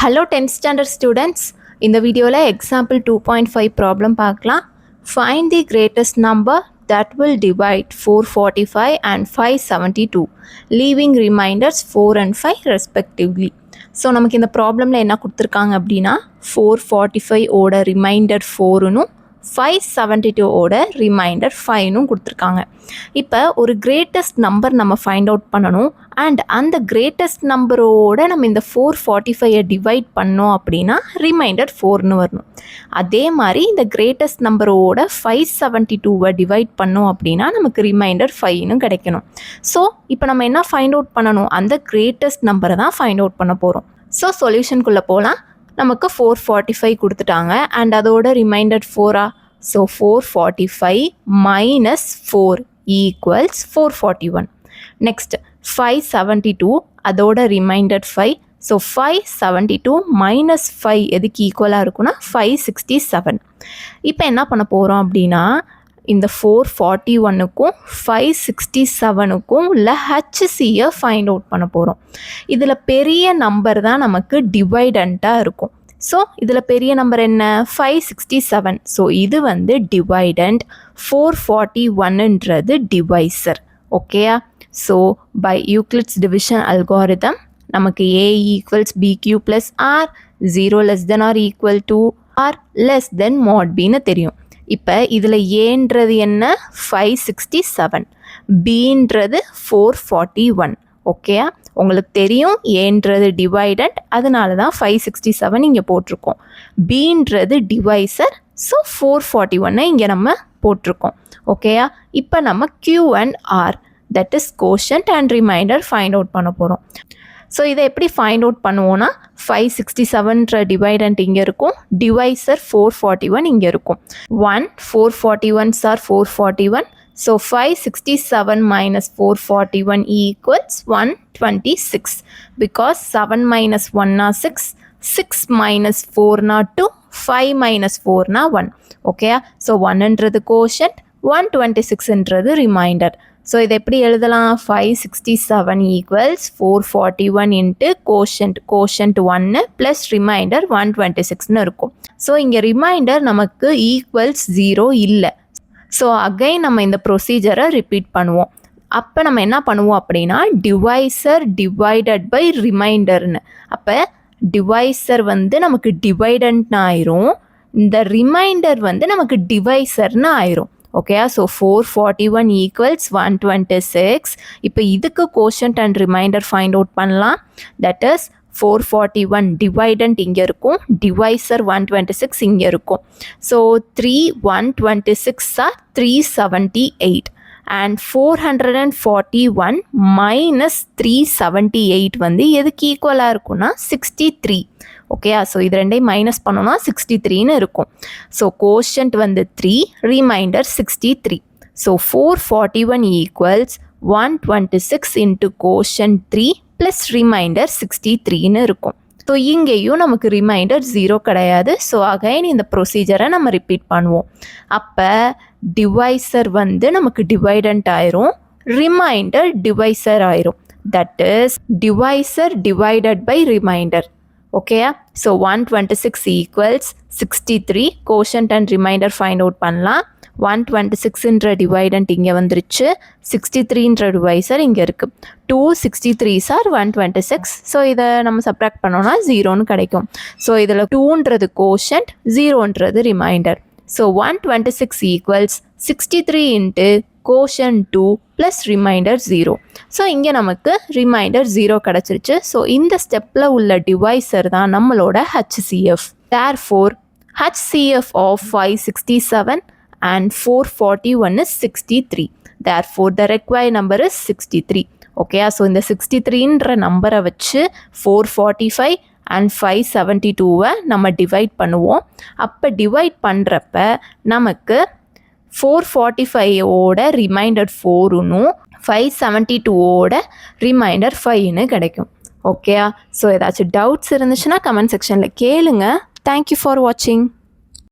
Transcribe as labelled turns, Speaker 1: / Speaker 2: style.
Speaker 1: Hello 10th standard students. In the video la example 2.5 problem பார்க்கலாம். Find the greatest number that will divide 445 and 572 leaving remainders 4 and 5 respectively. So நமக்கு இந்த ப்ராப்ளம்ல என்ன கொடுத்திருக்காங்க அப்படினா 445 ஓட reminder 4 னும் 572 ஓட ரிமைண்டர் 5 னும் கொடுத்திருக்காங்க. இப்போ ஒரு கிரேட்டஸ்ட் நம்பர் நம்ம ஃபைண்ட் அவுட் பண்ணணும் அண்ட் அந்த கிரேட்டஸ்ட் நம்பரோட நம்ம இந்த 445 டிவைட் பண்ணோம் அப்படின்னா ரிமைண்டர் 4னு வரணும். அதே மாதிரி இந்த கிரேட்டஸ்ட் நம்பரோட 572 டிவைட் பண்ணோம் அப்படின்னா நமக்கு ரிமைண்டர் 5னு கிடைக்கணும். ஸோ இப்போ நம்ம என்ன ஃபைண்ட் அவுட் பண்ணணும், அந்த கிரேட்டஸ்ட் நம்பரை தான் ஃபைண்ட் அவுட் பண்ண போகிறோம். ஸோ சொல்யூஷனுக்குள்ளே போகலாம். நமக்கு 445 கொடுத்துட்டாங்க அண்ட் அதோட ரிமைண்டர் 4ஆ. So 445 minus 4 equals 441. நெக்ஸ்ட் 572 அதோட ரிமைண்டர் 5. ஸோ 572 மைனஸ் 5 எதுக்கு ஈக்குவலாக இருக்குன்னா 567. இப்போ என்ன பண்ண போகிறோம் அப்படின்னா இந்த 441க்கும் 567க்கும் உள்ள HCயை ஃபைண்ட் அவுட் பண்ண போகிறோம். இதில் பெரிய நம்பர் தான் நமக்கு டிவைடண்ட்டாக இருக்கும். ஸோ இதில் பெரிய நம்பர் என்ன 567. ஸோ இது வந்து டிவைடண்ட், 441ன்றது டிவைசர். ஓகேயா? So by Euclid's division algorithm நமக்கு A equals BQ plus R 0 less than R equal to R less than mod Bன்னு தெரியும். இப்போ இதில் ஏன்றது என்ன 567, பீன்றது 441. ஓகேயா? உங்களுக்கு தெரியும் ஏன்றது டிவைடண்ட், அதனால தான் 567 இங்கே போட்டிருக்கோம். பீன்றது டிவைசர், ஸோ 441 இங்கே நம்ம போட்டிருக்கோம். ஓகேயா? இப்போ நம்ம Q and R that is quotient and remainder find out பண்ண போகிறோம். ஸோ இதை எப்படி ஃபைண்ட் அவுட் பண்ணுவோன்னா 567ன்ற டிவைடண்ட் இங்கே இருக்கும், டிவைசர் 441 இங்கே இருக்கும். 1 441s are 441. So 567 minus 441 equals 126. Because 7 minus 1 na 6, 6 minus 4 na 2, 5 minus 4 na 1. ஓகேயா? ஸோ 1ன்றது கோஷன்ட், 126ன்றது ரிமைண்டர். ஸோ இதை எப்படி எழுதலாம், 567 equals 441 into quotient 1 plus remainder 126ன்னு இருக்கும். ஸோ இங்கே ரிமைண்டர் நமக்கு ஈக்குவல்ஸ் 0 இல்லை. ஸோ அகைன் நம்ம இந்த ப்ரொசீஜரை ரிப்பீட் பண்ணுவோம். அப்போ நம்ம என்ன பண்ணுவோம் அப்படின்னா டிவைசர் டிவைடட் பை ரிமைண்டர்னு. அப்போ டிவைசர் வந்து நமக்கு டிவைடண்ட்னு ஆயிரும், இந்த ரிமைண்டர் வந்து நமக்கு டிவைசர்னு ஆயிரும். ஓகேயா? So 441 equals 126. இப்போ இதுக்கு quotient and remainder find out பண்ணலாம். தட் இஸ் 441 டிவைடண்ட் இங்கே இருக்கும், டிவைசர் 126 இங்கே இருக்கும். ஸோ 3 126 ஆர் 378 அண்ட் 441 மைனஸ் 378 வந்து எதுக்கு ஈக்குவலாக இருக்கும்னா 63. ஓகேயா? ஸோ இது ரெண்டையும் மைனஸ் பண்ணோன்னா 63ன்னு இருக்கும். ஸோ கோஷன்ட் வந்து 3, remainder 63. So 441 equals 126 into quotient 3 plus remainder 63ன்னு இருக்கும். ஸோ இங்கேயும் நமக்கு ரிமைண்டர் 0 கிடையாது. ஸோ அகைன் இந்த ப்ரொசீஜரை நம்ம ரிப்பீட் பண்ணுவோம். அப்போ டிவைசர் வந்து நமக்கு டிவைடண்ட் ஆயிரும், ரிமைண்டர் டிவைசர் ஆயிரும். That is divisor divided by remainder. ஓகேயா? So 126 equals 63, quotient and remainder find out பண்ணலாம். 126ன்ற டிவைடண்ட் இங்கே வந்துருச்சு, 63ன்ற டிவைசர் இங்கே இருக்குது. 2 63s are 126. ஸோ இதை நம்ம சப்ராக்ட் பண்ணோன்னா 0ன்னு கிடைக்கும். ஸோ இதில் 2ன்றது கோஷன்ட், 0ன்றது remainder. So 126 equals 63 into quotient 2 plus remainder 0. So இங்கே நமக்கு ரிமைண்டர் 0 கிடச்சிருச்சு. ஸோ இந்த ஸ்டெப்பில் உள்ள டிவைசர் தான் நம்மளோட HCF. Therefore HCF of 567 and 441 is 63. Therefore the required number is 63. ஓகேயா? ஸோ இந்த 63ன்ற நம்பரை வச்சு 445 and 572 நம்ம டிவைட் பண்ணுவோம். அப்போ டிவைட் பண்ணுறப்ப நமக்கு 445ஓட ரிமைண்டர் 4னும் 572ஓட ரிமைண்டர் 5ன்னு கிடைக்கும். ஓகேயா? ஸோ ஏதாச்சும் டவுட்ஸ் இருந்துச்சுன்னா கமெண்ட் செக்ஷனில் கேளுங்க. தேங்க்யூ ஃபார் வாட்சிங்.